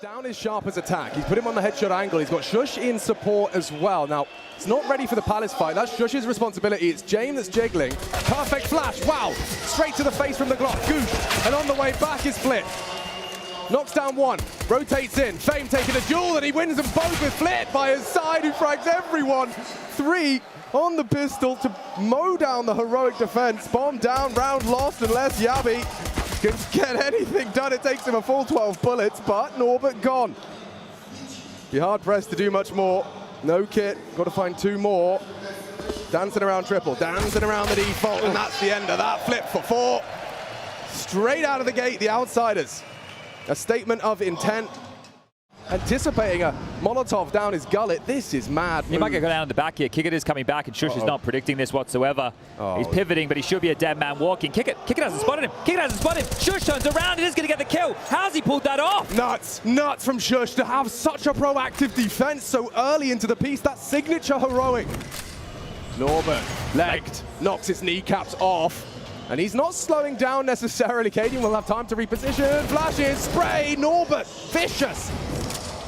down his sharper's attack. He's put him on the headshot angle. He's got Shush in support as well. Now, it's not ready for the Palace fight. That's Shush's responsibility. It's James that's jiggling. Perfect flash. Wow. Straight to the face from the Glock. Goosh. And on the way back is Flit. Knocks down one. Rotates in. Fame taking a duel, and he wins them both with Flit by his side, who frags everyone. 3 on the pistol to mow down the heroic defense. Bomb down, round lost, unless Yabi can get anything done. It takes him a full 12 bullets, but Norbert gone. Be hard pressed to do much more. No kit, got to find 2 more. Dancing around triple, dancing around the default, and that's the end of that. Flip for 4. Straight out of the gate, the outsiders. A statement of intent. Anticipating a Molotov down his gullet. This is mad. He might get down in the back here. Kick it is coming back, and Shush is not predicting this whatsoever. He's pivoting, but he should be a dead man walking. Kick it hasn't spotted him. Kick it hasn't spotted him. Shush turns around and is going to get the kill. How's he pulled that off? Nuts from Shush to have such a proactive defense so early into the piece. That signature heroic. Norbert, legged, knocks his kneecaps off. And he's not slowing down necessarily. Cadian will have time to reposition. Flashes, spray, Norbert, vicious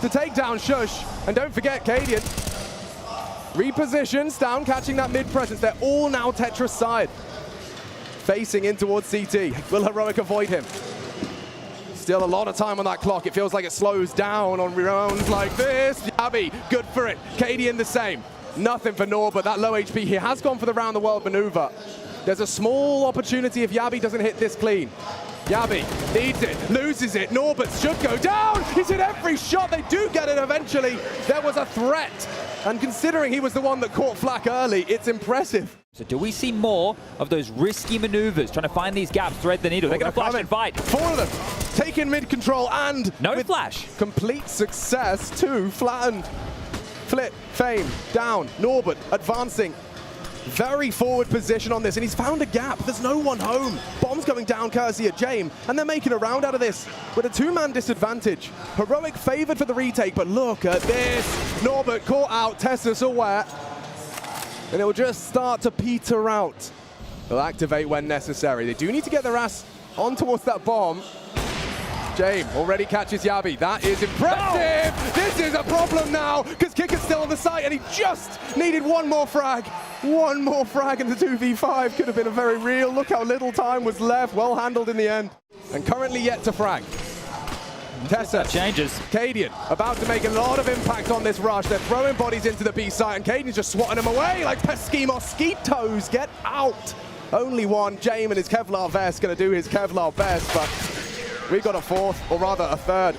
to take down Shush. And don't forget, Cadian repositions down, catching that mid-presence. They're all now Tetris side. Facing in towards CT. Will Heroic avoid him? Still a lot of time on that clock. It feels like it slows down on rounds like this. Yabi, good for it. Cadian the same. Nothing for Norbert. That low HP, he has gone for the round the world maneuver. There's a small opportunity if Yabi doesn't hit this clean. Yabi needs it, loses it. Norbert should go down. He's hit every shot. They do get it eventually. There was a threat. And considering he was the one that caught flak early, it's impressive. So do we see more of those risky maneuvers, trying to find these gaps, thread the needle? They're going to flash and fight. 4 of them taking mid-control and no flash. Complete success. 2 flattened. Flit, Fame, down. Norbert advancing. Very forward position on this, and he's found a gap. There's no one home. Bomb's going down courtesy of James, and they're making a round out of this with a 2-man disadvantage. Heroic favored for the retake, but look at this. Norbert caught out, Tessus aware, and it will just start to peter out. They'll activate when necessary. They do need to get their ass on towards that bomb. James already catches Yabi. That is impressive. Oh. This is a problem now, because Kicker's still on the site, and he just needed one more frag. One more frag, and the 2v5 could have been a very real. Look how little time was left. Well handled in the end. And currently yet to frag. Tessa changes. Cadian about to make a lot of impact on this rush. They're throwing bodies into the B site, and Cadian's just swatting them away like pesky mosquitoes. Get out. Only one. James and his Kevlar vest going to do his Kevlar best, but we got a 4th, or rather a 3rd.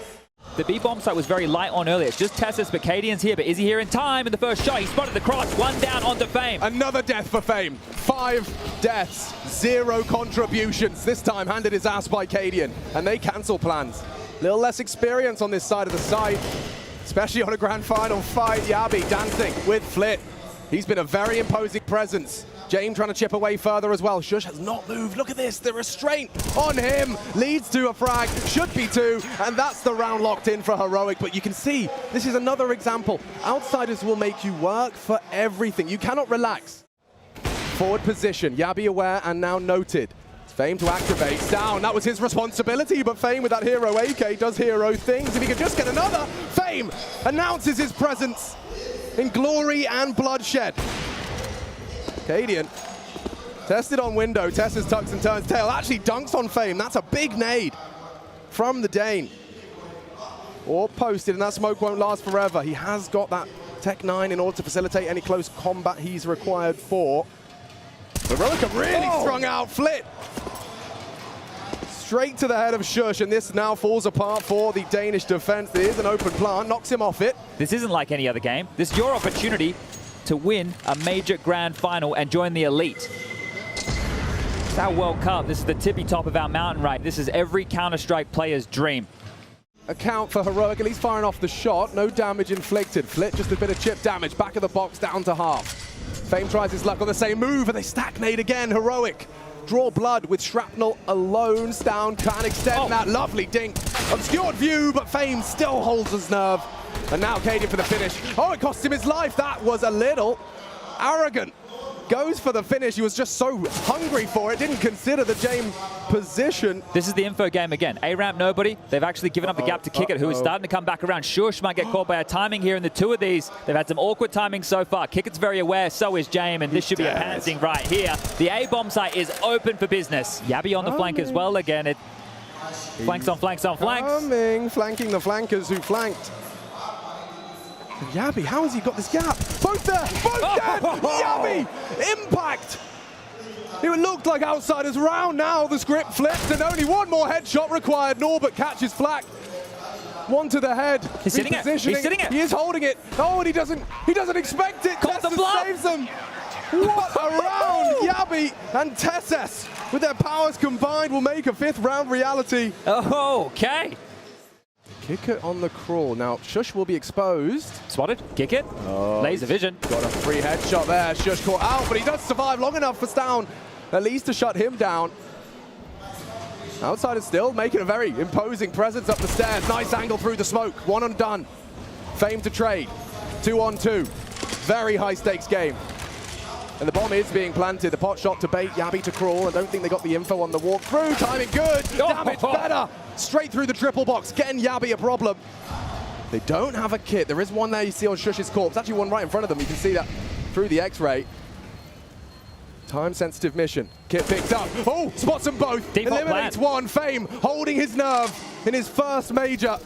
The B-bomb site was very light on earlier. It's just Tessus, but Cadian's here. But is he here in time? In the first shot, he spotted the cross. 1 down onto Fame. Another death for Fame. 5 deaths, 0 contributions. This time handed his ass by Cadian, and they cancel plans. Little less experience on this side of the site, especially on a grand final fight. Yabi dancing with Flit. He's been a very imposing presence. James trying to chip away further as well. Shush has not moved. Look at this. The restraint on him leads to a frag. Should be 2. And that's the round locked in for Heroic. But you can see this is another example. Outsiders will make you work for everything. You cannot relax. Forward position. Yabi aware and now noted. Fame to activate. Down. That was his responsibility. But Fame with that hero AK does hero things. If he could just get another. Fame announces his presence in glory and bloodshed. Cadian tested on window. Tessa's tucks and turns tail. Actually dunks on Fame. That's a big nade from the Dane. Or posted, and that smoke won't last forever. He has got that Tech 9 in order to facilitate any close combat he's required for. Heroic have really strung out. Flit straight to the head of Shush, and this now falls apart for the Danish defense. There is an open plant, knocks him off it. This isn't like any other game. This is your opportunity to win a major grand final and join the elite. It's our World Cup. This is the tippy top of our mountain right. This is every Counter-Strike player's dream. Account for Heroic, at least firing off the shot. No damage inflicted. Flit just a bit of chip damage. Back of the box down to half. Fame tries his luck on the same move, and they stagnate again. Heroic draw blood with shrapnel alone. Down can extend that lovely dink. Obscured view, but Fame still holds his nerve. And now Cadian for the finish. Oh, it cost him his life. That was a little arrogant. goes for the finish. He was just so hungry for it, didn't consider the James position. This is the info game again. A-ramp, nobody. They've actually given up the gap to Kick It, who is starting to come back around. Shush might get caught by a timing here in the two of these. They've had some awkward timing so far. Kick It's very aware, so is James, and this should be a pantsing right here. The A-bomb site is open for business. Yabby on the flank as well again. It flanks on flanks on flanks. Flanking the flankers who flanked. Yabby, how has he got this gap? Both there, both dead! Yabby! Impact! It looked like outsiders round. Now the script flipped and only one more headshot required. Norbert catches flak. One to the head. He's sitting it. He's sitting it. He is holding it. Oh, and he doesn't expect it. Tessus saves them. What a round! Yabby and Tessus, with their powers combined, will make a fifth round reality. Oh, okay. Kick It on the crawl. Now, Shush will be exposed. Spotted. Kick It. Laser vision. Got a free headshot there. Shush caught out, but he does survive long enough for Stown at least to shut him down. Outsiders still making a very imposing presence up the stairs. Nice angle through the smoke. One and done. Fame to trade. 2-on-2. Very high stakes game. And the bomb is being planted. The pot shot to bait Yabby to crawl. I don't think they got the info on the walk through. Timing good. Damage better. Straight through the triple box. Getting Yabby a problem. They don't have a kit. There is one there you see on Shush's corpse. Actually one right in front of them. You can see that through the X-ray. Time-sensitive mission. Kit picked up. Oh, spots them both. Default Eliminates plan. one. Fame holding his nerve in his first major.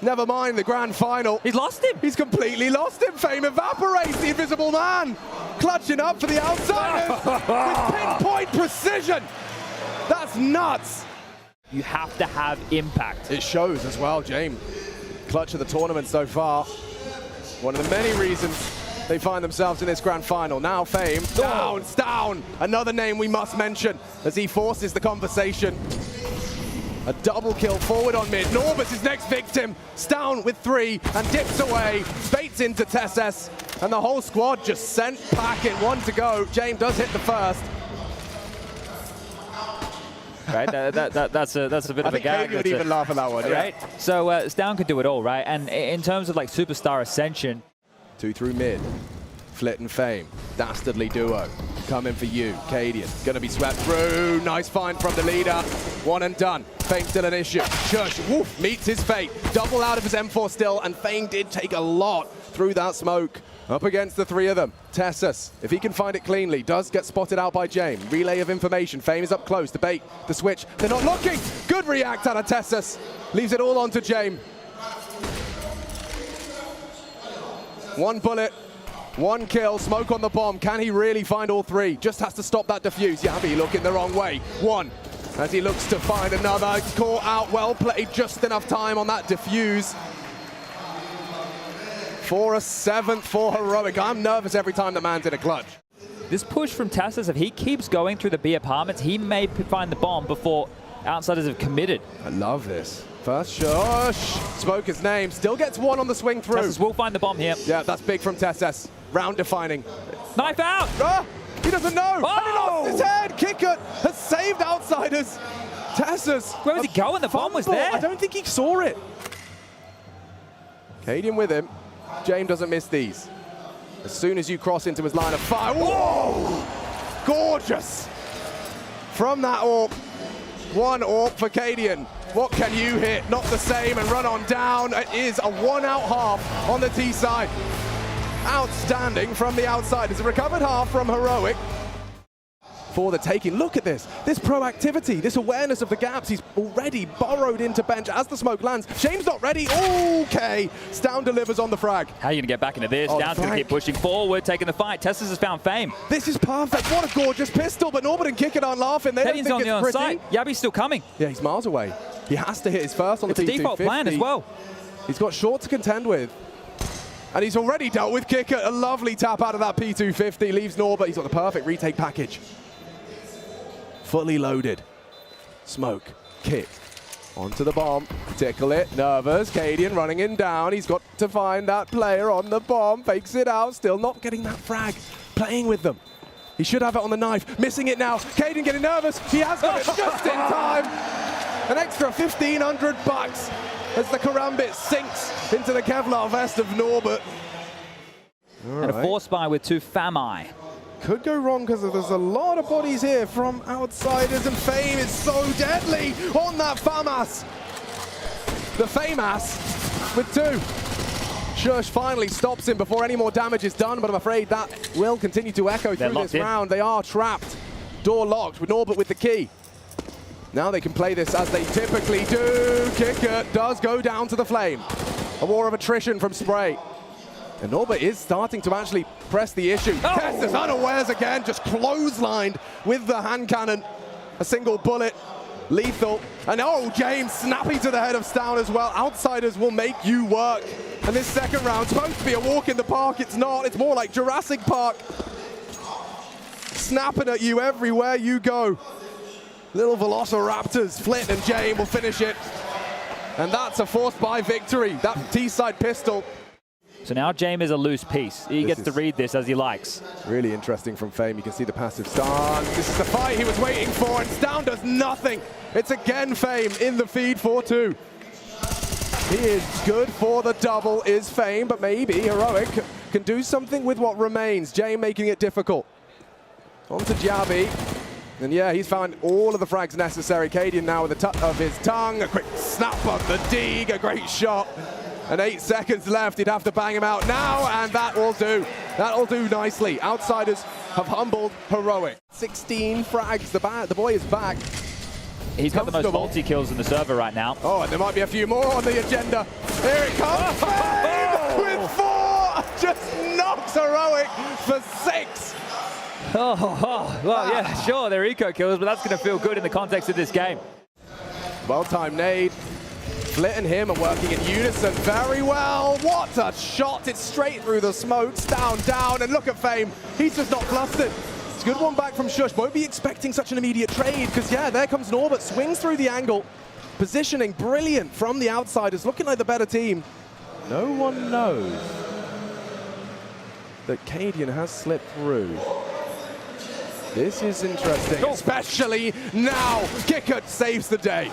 Never mind the grand final. He's lost him. He's completely lost him. Fame evaporates the invisible man. Clutching up for the outsiders with pinpoint precision. That's nuts. You have to have impact. It shows as well, James. Clutch of the tournament so far. One of the many reasons they find themselves in this grand final. Now Fame, down. Another name we must mention as he forces the conversation. A double kill forward on mid. Norbert's his next victim. Stown with 3 and dips away. Baits into Tessus. And the whole squad just sent packing. 1 to go. James does hit the first. Right, that's a bit of a gag. I think Katie would even laugh at that one, right? Yeah. So Stown could do it all, right? And in terms of like superstar ascension. 2 through mid. Flit and Fame. Dastardly duo. Coming for you. Cadian. Gonna be swept through. Nice find from the leader. 1 and done. Fame still an issue. Shush, woof, meets his fate. Double out of his M4 still, and Fame did take a lot through that smoke. Up against the 3 of them. Tessus, if he can find it cleanly, does get spotted out by James. Relay of information. Fame is up close to bait the switch. They're not looking. Good react out of Tessus. Leaves it all on to James. 1 bullet. 1 kill, smoke on the bomb. Can he really find all 3? Just has to stop that defuse. Yabby looking the wrong way. 1 as he looks to find another. Caught out, well played, just enough time on that defuse. For a 7th for Heroic. I'm nervous every time the man's in a clutch. This push from Tessus, if he keeps going through the B apartments, he may find the bomb before outsiders have committed. I love this. First Shush. Spoke his name. Still gets 1 on the swing through. Tessus will find the bomb here. Yeah, that's big from Tessus. Round defining. Knife out! He doesn't know. Oh! And he lost his head. Kick It has saved outsiders. Tessus. Where was he going? The bomb was there. I don't think he saw it. Cadian with him. James doesn't miss these. As soon as you cross into his line of fire. Whoa! Gorgeous. From that AWP. 1 AWP for Cadian. What can you hit? Not the same, and run on down. It is a 1-out half on the T side. Outstanding from the outside. It's a recovered half from Heroic. For the taking. Look at this proactivity, this awareness of the gaps. He's already burrowed into bench as the smoke lands. Shane's not ready. Okay, Stown delivers on the frag. How are you gonna get back into this? Down's gonna keep pushing forward, taking the fight. Tessus has found Fame. This is perfect. What a gorgeous pistol, but Norbert and Kick It aren't laughing. They don't think on the it's pretty. side. Yabby's still coming. Yeah, he's miles away. He has to hit his first on the P250. It's a default plan as well. He's got short to contend with. And he's already dealt with Kick It. A lovely tap out of that P250. Leaves Norbert. He's got the perfect retake package. Fully loaded. Smoke. Kit. Onto the bomb. Tickle it. Nervous. Cadian running him down. He's got to find that player on the bomb. Fakes it out. Still not getting that frag. Playing with them. He should have it on the knife. Missing it now. Cadian getting nervous. He has got it just in time. An extra 1,500 bucks as the Karambit sinks into the Kevlar vest of Norbert. And a force buy with 2 Famai. could go wrong because there's a lot of bodies here from outsiders, and Fame is so deadly on that FAMAS. The FAMAS with 2. Shush finally stops him before any more damage is done, but I'm afraid that will continue to echo through this round. They are trapped. Door locked with Norbert with the key. Now they can play this as they typically do. Kicker does go down to the flame. A war of attrition from Spray. And Norbert is starting to actually press the issue. Oh. Test is unawares again, just clotheslined with the hand cannon. A single bullet, lethal. And oh, James snappy to the head of Stown as well. Outsiders will make you work. And this second round supposed to be a walk in the park. It's not, it's more like Jurassic Park. Snapping at you everywhere you go. Little Velociraptors, Flit and James will finish it. And that's a forced by victory. That T-side pistol. So now James is a loose piece. He gets to read this as he likes. Really interesting from Fame. You can see the passive stance. This is the fight he was waiting for, and Stown does nothing. It's again Fame in the feed for 2. He is good for the double, is Fame, but maybe Heroic can do something with what remains. James making it difficult. On to Jabby. And yeah, he's found all of the frags necessary. Cadian now with the touch of his tongue. A quick snap of the Deeg, a great shot. And 8 seconds left, he'd have to bang him out now, and that will do. That'll do nicely. Outsiders have humbled Heroic. 16 frags, the boy is back. He's got the most multi-kills in the server right now. Oh, and there might be a few more on the agenda. Here it comes, Fame with 4! Just knocks Heroic for 6. Well, yeah, sure, they're eco kills, but that's going to feel good in the context of this game. Well-timed nade. Flit and him are working in unison very well. What a shot. It's straight through the smoke. Down, and look at Fame. He's just not flustered. It's a good one back from Shush. Won't be expecting such an immediate trade because, yeah, there comes Norbert. Swings through the angle. Positioning brilliant from the outsiders. Looking like the better team. No one knows that Cadian has slipped through. This is interesting, especially now. Kickert saves the day.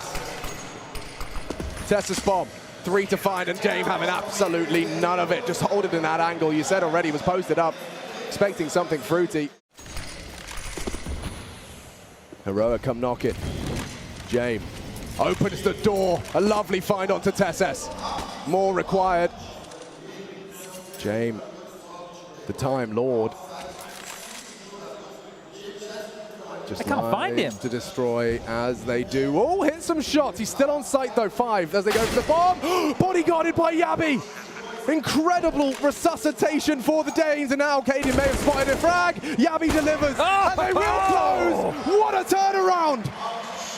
Tessus bomb, 3 to find, and James having absolutely none of it. Just hold it in that angle. You said already was posted up, expecting something fruity. Heroic come knock it. James opens the door. A lovely find onto Tessus. More required. James, the Time Lord. Just I can't find him. To destroy as they do. Oh, hit some shots. He's still on site though. 5 as they go for the bomb. Bodyguarded by Yabby. Incredible resuscitation for the Danes. And now Cadian may have spotted a frag. Yabby delivers. And they will close. What a turnaround.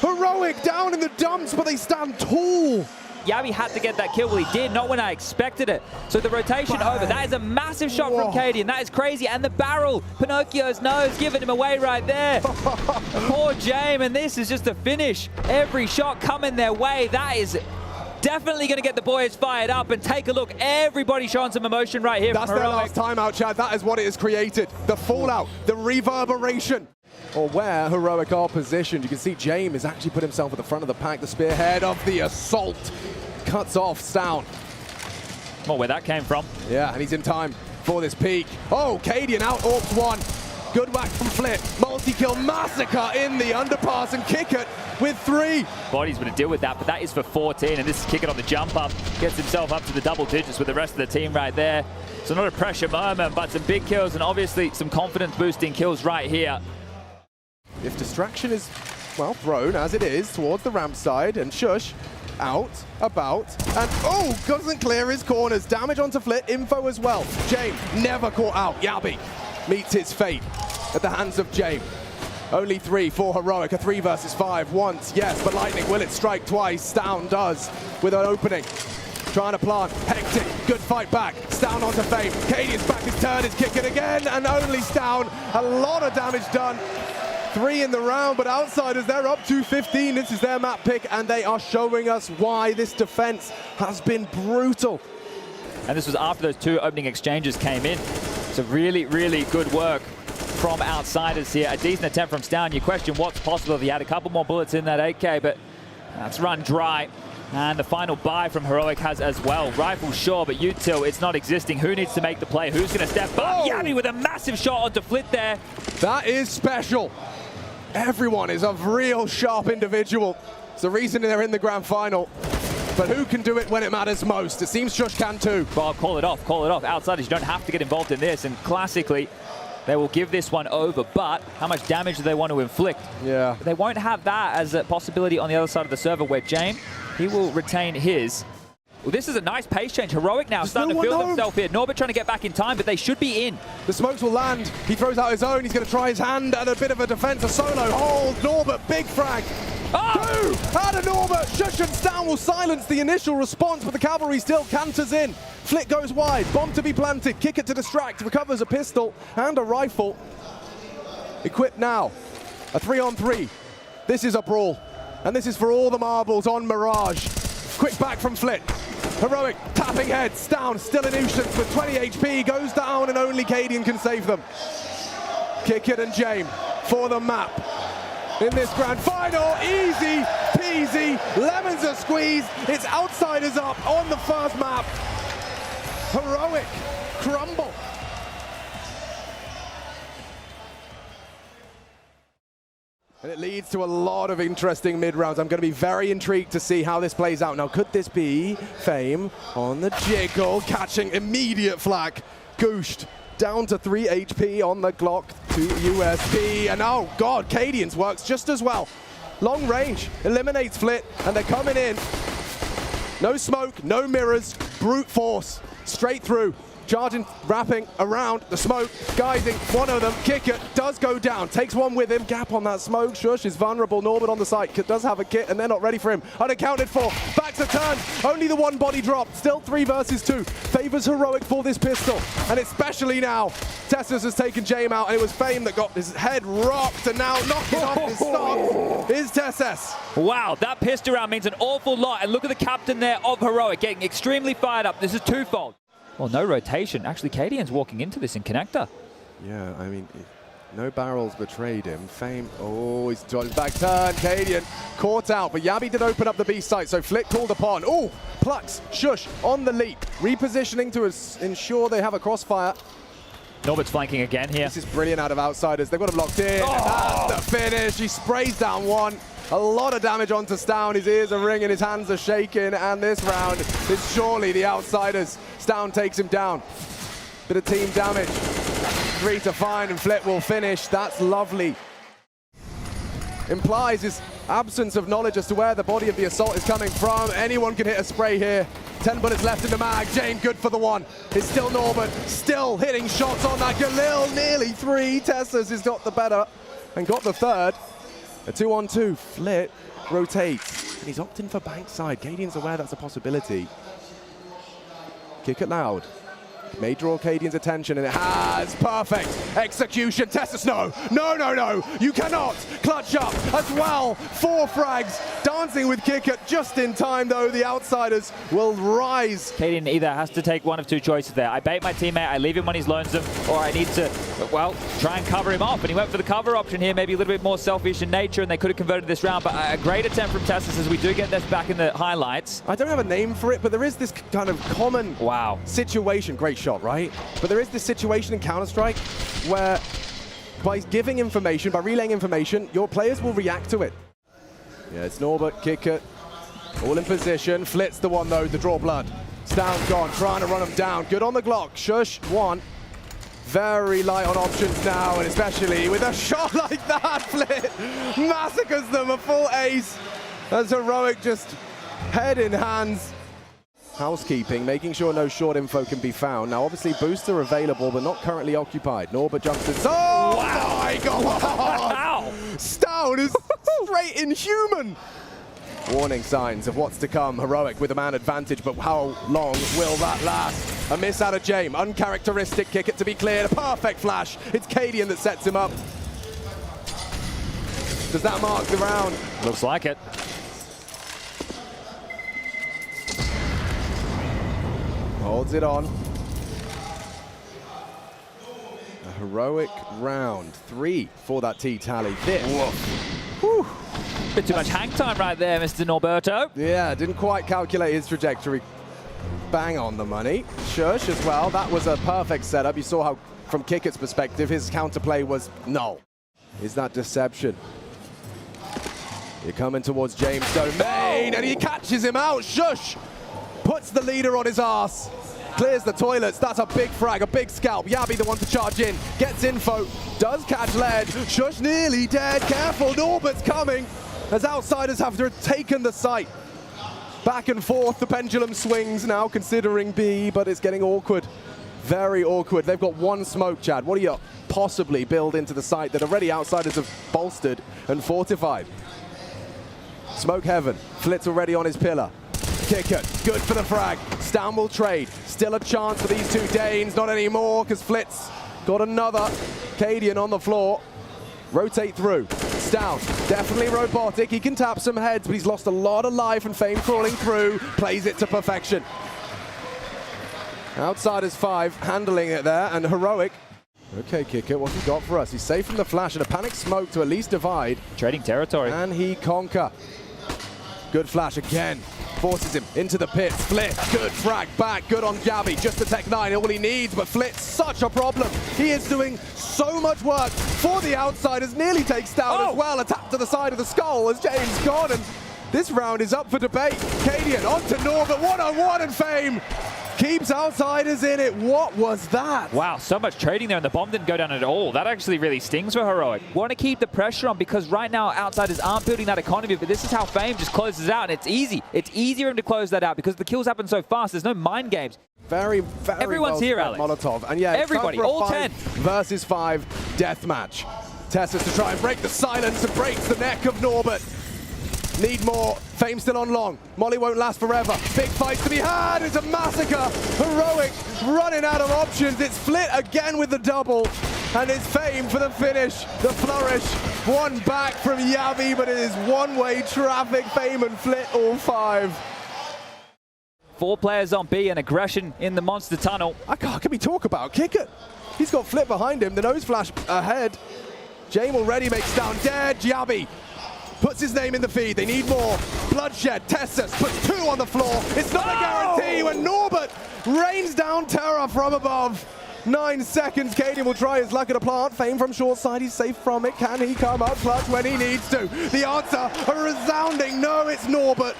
Heroic down in the dumps, but they stand tall. Yabby had to get that kill. Well, he did, not when I expected it. So the rotation over. That is a massive shot from Cadian. That is crazy. And the barrel, Pinocchio's nose, giving him away right there. Poor James, and this is just a finish. Every shot coming their way. That is definitely going to get the boys fired up. And take a look. Everybody showing some emotion right here. That's their last timeout, Chad. That is what it has created. The fallout, the reverberation. Or where Heroic are positioned. You can see James has actually put himself at the front of the pack. The spearhead of the assault cuts off Stown. Well, where that came from. Yeah, and he's in time for this peak. Oh, Cadian out orcs 1. Good whack from Flit. Multi-kill massacre in the underpass, and Kickert with 3. Body's going to deal with that, but that is for 14, and this is Kickert on the jump up. Gets himself up to the double digits with the rest of the team right there. So not a pressure moment, but some big kills and obviously some confidence boosting kills right here. If distraction is, well, thrown as it is towards the ramp side, and Shush out, about, and oh, doesn't clear his corners. Damage onto Flit, info as well. James never caught out. Yabby meets his fate at the hands of James. Only 3 for Heroic, a 3 versus 5 once, yes, but Lightning, will it strike twice? Stown does with an opening. Trying to plant, hectic, good fight back. Stown onto Fame. Cadian's back, his turn is kicking again, and only Stown. A lot of damage done. 3 in the round, but outsiders, they're up to 15. This is their map pick, and they are showing us why this defense has been brutal. And this was after those 2 opening exchanges came in. So really, really good work from outsiders here. A decent attempt from Stown. You question what's possible if he had a couple more bullets in that 8K, but that's run dry. And the final buy from Heroic has as well. Rifle, sure, but util, it's not existing. Who needs to make the play? Who's going to step up? Yami with a massive shot onto Flit there. That is special. Everyone is a real sharp individual. It's the reason they're in the grand final. But who can do it when it matters most? It seems Shush can too. Well, call it off, call it off. Outsiders, you don't have to get involved in this. And classically, they will give this one over, but how much damage do they want to inflict? Yeah. They won't have that as a possibility on the other side of the server where James, he will retain his. Well, this is a nice pace change. Heroic now starting to feel themselves here. Norbert trying to get back in time, but they should be in. The smokes will land. He throws out his own. He's going to try his hand at a bit of a defense. A solo hold. Norbert, big frag. Two out of Norbert. Shush and Stan will silence the initial response, but the cavalry still canters in. Flit goes wide. Bomb to be planted. Kick it to distract. Recovers a pistol and a rifle. Equipped now. A 3-on-3. This is a brawl. And this is for all the marbles on Mirage. Quick back from Flit. Heroic tapping heads down, still in nuisance with 20 HP, goes down and only Cadian can save them. Kick it and James for the map. In this grand final, easy peasy, lemons are squeezed, it's outsiders up on the first map. Heroic crumble. And it leads to a lot of interesting mid-rounds. I'm going to be very intrigued to see how this plays out. Now, could this be Fame on the jiggle, catching immediate flak? Gooshed down to 3 HP on the Glock, 2 USP. And oh God, Cadian's works just as well. Long range, eliminates Flit, and they're coming in. No smoke, no mirrors, brute force, straight through. Charging, wrapping around the smoke, guiding one of them. Kick it, does go down, takes one with him. Gap on that smoke. Shush is vulnerable. Norbert on the site does have a kit, and they're not ready for him. Unaccounted for. Back to turn. Only the one body drop. Still 3 versus 2. Favors Heroic for this pistol, and especially now. Tessus has taken James out, and it was Fame that got his head rocked, and now knocking off his stock is Tessus. Wow, that pistol round means an awful lot, and look at the captain there of Heroic getting extremely fired up. This is twofold. Well, no rotation. Actually, Cadian's walking into this in connector. Yeah, I mean, no barrels betrayed him. Fame, oh, he's on his back turn. Cadian caught out, but Yabi did open up the B site, so Flit called upon. Oh, plucks, Shush on the leap. Repositioning to ensure they have a crossfire. Norbert's flanking again here. This is brilliant out of outsiders. They've got him locked in. And that's the finish. He sprays down one. A lot of damage onto Stown. His ears are ringing, his hands are shaking, and this round is surely the outsiders. Stown takes him down. Bit of team damage. 3 to find, and Flit will finish. That's lovely. Implies his absence of knowledge as to where the body of the assault is coming from. Anyone can hit a spray here. 10 bullets left in the mag. James good for the one. It's still Norbert, still hitting shots on that Galil. Nearly 3. Tessus has got the better and got the third. A 2-on-2. Flit rotates. And he's opting for bankside. Cadian's aware that's a possibility. Kick it loud. May draw Cadian's attention, and it has. Perfect execution. Tessus, no. No, no, no. You cannot. Clutch up as well. 4 frags. Dancing with kick it just in time, though. The outsiders will rise. Cadian either has to take one of 2 choices there. I bait my teammate, I leave him when he's lonesome, or I need to, well, try and cover him off. And he went for the cover option here, maybe a little bit more selfish in nature, and they could have converted this round. But a great attempt from Tessus as we do get this back in the highlights. I don't have a name for it, but there is this kind of common situation. Great shot, right? But there is this situation in Counter-Strike where by giving information, by relaying information, your players will react to it. Yeah, it's Norbert, kick it, all in position. Flit's the one though, the draw blood. Stown's gone, trying to run him down. Good on the Glock, Shush, 1. Very light on options now, and especially with a shot like that, Flit massacres them, a full ace. As Heroic just head in hands. Housekeeping, making sure no short info can be found. Now, obviously, booster available, but not currently occupied. Norbert jumps in. Oh, wow. My God! Stown is straight inhuman. Warning signs of what's to come. Heroic with a man advantage, but how long will that last? A miss out of James. Uncharacteristic kick it to be cleared. A perfect flash. It's Cadian that sets him up. Does that mark the round? Looks like it. Holds it on. A heroic round. 3 for that T tally. This. Whew. Bit too much hang time right there, Mr. Norberto. Yeah, didn't quite calculate his trajectory. Bang on the money. Shush as well. That was a perfect setup. You saw how, from Kickert's perspective, his counterplay was null. Is that deception? You're coming towards James' domain, and he catches him out. Shush puts the leader on his arse. Clears the toilets. That's a big frag, a big scalp. Yabby the one to charge in. Gets info. Does catch lead. Shush nearly dead. Careful, Norbert's coming. As outsiders have taken the site. Back and forth, the pendulum swings now, considering B, but it's getting awkward. Very awkward. They've got one smoke, Chad. What do you possibly build into the site that already outsiders have bolstered and fortified? Smoke heaven. Flit's already on his pillar. Kicker, good for the frag. Stan will trade. Still a chance for these two Danes. Not anymore, because Flit's got another. Cadian on the floor. Rotate through. Stan, definitely robotic. He can tap some heads, but he's lost a lot of life, and Fame crawling through. Plays it to perfection. Outsiders 5, handling it there, and Heroic. Okay, Kicker, what's he got for us? He's safe from the flash and a panic smoke to at least divide. Trading territory. And he conquer. Good flash again. Forces him into the pit. Flit, good frag back, good on Jabby. Just the Tech 9, all he needs, but Flit's such a problem. He is doing so much work for the outsiders. Nearly takes down as well. A tap to the side of the skull as James gone, and this round is up for debate. Cadian onto Norbert, one-on-one, and Fame keeps outsiders in it. What was that? Wow, so much trading there, and the bomb didn't go down at all. That actually really stings for Heroic. Want to keep the pressure on, because right now outsiders aren't building that economy, but this is how Fame just closes out, and it's easy. It's easier for him to close that out because the kills happen so fast. There's no mind games. Very Everyone's here, Alex. Molotov. And yeah, everybody, all 10 versus 5 deathmatch. Tessus to try and break the silence and breaks the neck of Norbert. Need more. Fame still on long. Molly won't last forever. Big fights to be had. It's a massacre. Heroic running out of options. It's Flit again with the double. And it's Fame for the finish. The flourish. One back from Yabby, but it is one-way traffic. Fame and Flit, all 5. 4 players on B and aggression in the monster tunnel. Can we talk about Kicker? He's got Flit behind him. The nose flash ahead. Jame already makes down dead. Yabby puts his name in the feed. They need more. Bloodshed. Tessus puts 2 on the floor. It's not a guarantee when Norbert rains down terror from above. 9 seconds. Cadian will try his luck at a plant. Fame from short side. He's safe from it. Can he come up clutch when he needs to? The answer, a resounding no. It's Norbert.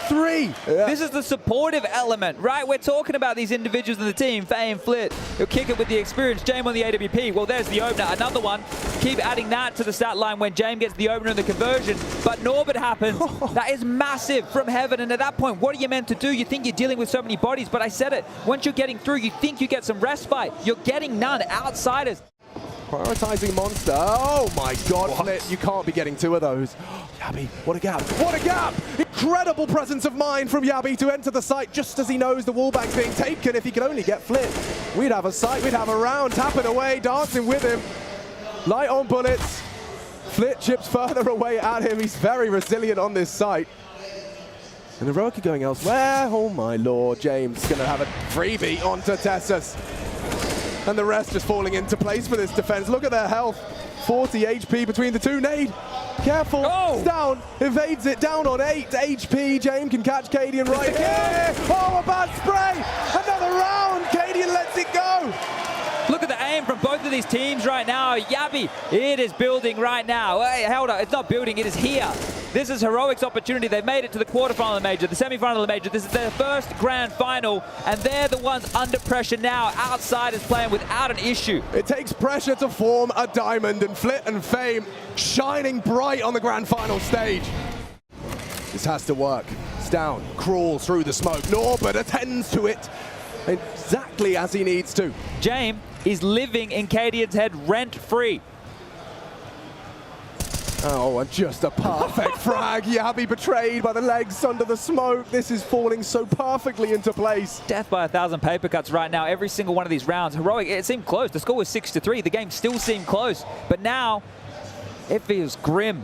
3. Yeah. This is the supportive element, right? We're talking about these individuals in the team. Fame, Flit, he'll kick it with the experience. Jame on the AWP. Well, there's the opener. Another one. Keep adding that to the stat line when Jame gets the opener and the conversion. But Norbert happens. That is massive from heaven. And at that point, what are you meant to do? You think you're dealing with so many bodies, but I said it. Once you're getting through, you think you get some respite. You're getting none. Outsiders. Prioritizing monster. Oh my god, Flit, you can't be getting 2 of those. Yabby, what a gap. What a gap! Incredible presence of mind from Yabby to enter the site just as he knows the wallbank's being taken. If he could only get Flit, we'd have a site, we'd have a round, tapping away, dancing with him. Light on bullets. Flit chips further away at him. He's very resilient on this site. And Heroic are going elsewhere. Oh my lord, James gonna have a freebie onto Tessus. And the rest just falling into place for this defense. Look at their health. 40 HP between the 2. Nade. Careful. Oh. It's down. Evades it. Down on 8 HP. James can catch Cadian right here. Oh, a bad spray. Another round. Cadian lets it go. Look at the aim from both of these teams right now. Yabby, it is building right now. Hey, hold on. It's not building. It is here. This is Heroic's opportunity. They've made it to the quarterfinal of the major, the semifinal of the major. This is their first grand final, and they're the ones under pressure now. Outsiders playing without an issue. It takes pressure to form a diamond, and Flit and Fame shining bright on the grand final stage. This has to work. Stan crawls through the smoke. Norbert attends to it exactly as he needs to. Jame is living in Cadian's head rent-free. Oh, and just a perfect frag. Yabby betrayed by the legs under the smoke. This is falling so perfectly into place. Death by 1,000 paper cuts right now. Every single one of these rounds. Heroic, it seemed close. The score was 6-3. The game still seemed close. But now, it feels grim.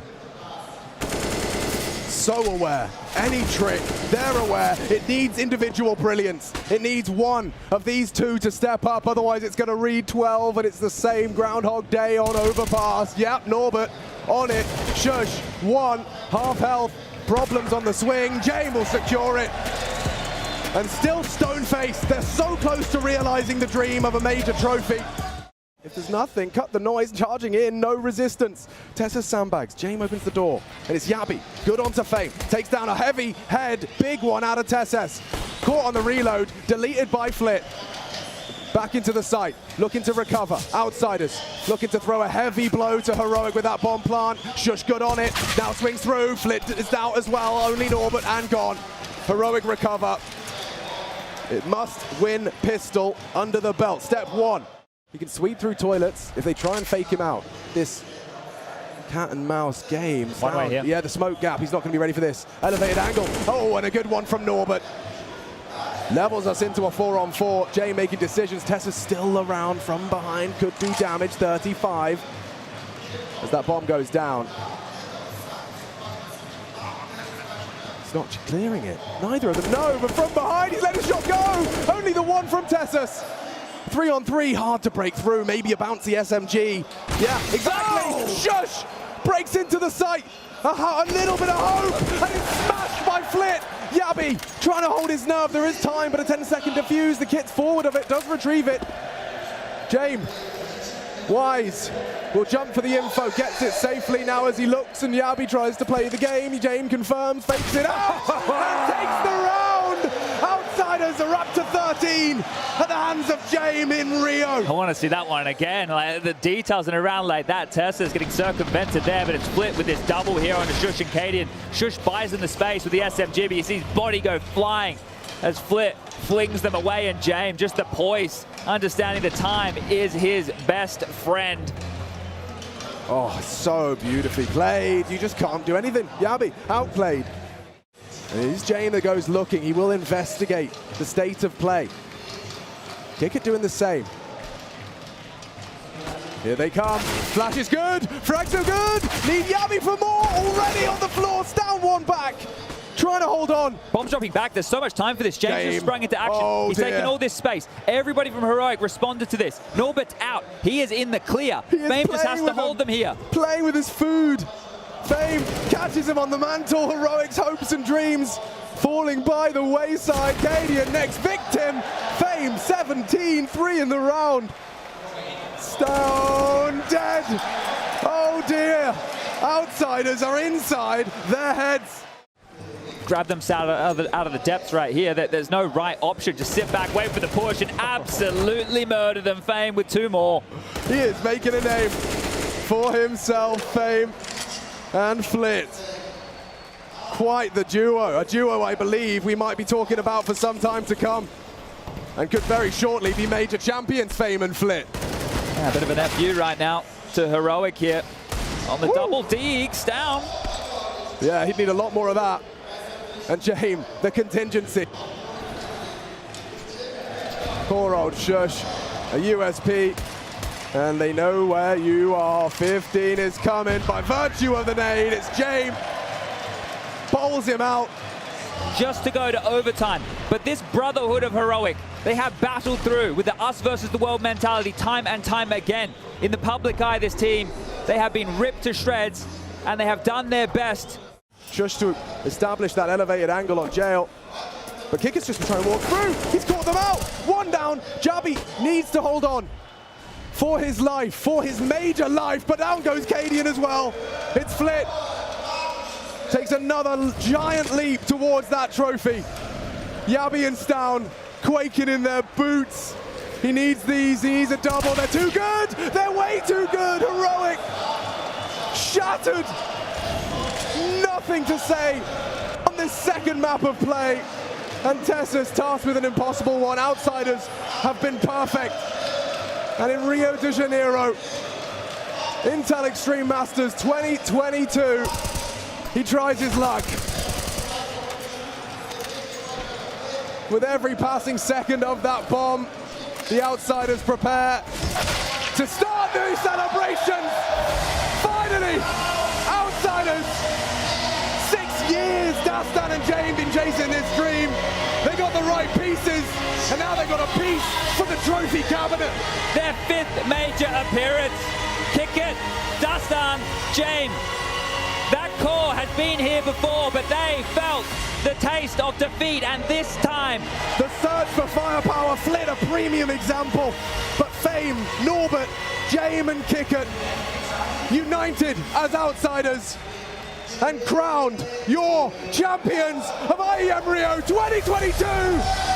so aware. Any trick, they're aware. It needs individual brilliance. It needs one of these two to step up, otherwise it's going to read 12, and it's the same Groundhog Day on overpass. Yep, Norbert on it. Shush, one, half health, problems on the swing. Jame will secure it. And still stone-faced. They're so close to realizing the dream of a major trophy. If there's nothing, cut the noise, charging in, no resistance. Tessa's sandbags, Jame opens the door, and it's Yabi. Good onto Fame, takes down a heavy head, big one out of Tess's. Caught on the reload, deleted by Flit. Back into the site, looking to recover. Outsiders, looking to throw a heavy blow to Heroic with that bomb plant. Shush good on it, now swings through, Flit is out as well, only Norbert and gone. Heroic recover. It must win pistol under the belt, step one. He can sweep through toilets if they try and fake him out. This cat and mouse game. One way here. Yeah, the smoke gap. He's not going to be ready for this. Elevated angle. Oh, and a good one from Norbert. Levels us into a 4-on-4. Jay making decisions. Tessa's still around from behind. Could do damage. 35. As that bomb goes down. It's not clearing it. Neither of them. No, but from behind, he's let his shot go. Only the one from Tessas. 3-on-3, hard to break through. Maybe a bouncy SMG. Yeah, exactly. Oh! Shush! Breaks into the site. A little bit of hope, and it's smashed by Flit. Yabi trying to hold his nerve. There is time, but a 10-second defuse. The kit's forward of it, does retrieve it. Jame, wise, will jump for the info, gets it safely now as he looks, and Yabi tries to play the game. Jame confirms, fakes it out, and takes the round. Outsiders are up to 13 at the hands of Jame in Rio. I want to see that one again. Like the details in a round like that. Tessa's getting circumvented there, but it's Flit with this double here on the Shush and Cadian. Shush buys in the space with the SMG, but you see his body go flying as Flit flings them away, and Jame, just the poise, understanding the time is his best friend. Oh, so beautifully played. You just can't do anything. Yabi, outplayed. And it is Jame that goes looking. He will investigate the state of play. Kick it doing the same. Here they come. Flash is good. Frags are good. Need Yabi for more. Already on the floor. Down one back. Trying to hold on. Bomb's dropping back. There's so much time for this. James just sprung into action. Oh, He's taking all this space. Everybody from Heroic responded to this. Norbert's out. He is in the clear. Fame just has to hold them here. Playing with his food. Fame catches him on the mantle. Heroic's hopes and dreams falling by the wayside. Cadian next victim. Fame 17-3 in the round. Stone dead. Oh dear. Outsiders are inside their heads. Grab them out of the depths right here. There's no right option. Just sit back, wait for the push, and absolutely murder them. Fame with two more. He is making a name for himself, Fame and Flit. Quite the duo. A duo, I believe, we might be talking about for some time to come. And could very shortly be major champions, Fame and Flit. Yeah, a bit of an FU right now to Heroic here. On the double Deeks down. Yeah, he'd need a lot more of that. And Jame, the contingency. Poor old Shush, a USP, and they know where you are. 15 is coming by virtue of the nade. It's Jame, bowls him out. Just to go to overtime. But this brotherhood of Heroic, they have battled through with the us versus the world mentality time and time again. In the public eye, this team, they have been ripped to shreds, and they have done their best. Just to establish that elevated angle on Jail. But Kicker's just trying to walk through. He's caught them out. One down. Jabi needs to hold on for his life, for his major life. But down goes Cadian as well. It's Flit. Takes another giant leap towards that trophy. Yabi and Stown quaking in their boots. He needs these. He needs a double. They're too good. They're way too good. Heroic. Shattered. Nothing to say on this second map of play. And Tessa's tasked with an impossible one. Outsiders have been perfect. And in Rio de Janeiro, Intel Extreme Masters 2022, he tries his luck. With every passing second of that bomb, the Outsiders prepare to start new celebrations. Finally, Outsiders, 6 years Dastan and Jane been chasing this dream. They got the right pieces, and now they got a piece for the trophy cabinet. Their 5th major appearance. Kick it, Dastan, Jane. That core has been here before, but they felt the taste of defeat, and this time the search for firepower flit a premium example, but Fame, Norbert, Jame and Kickert united as outsiders and crowned your champions of IEM Rio 2022.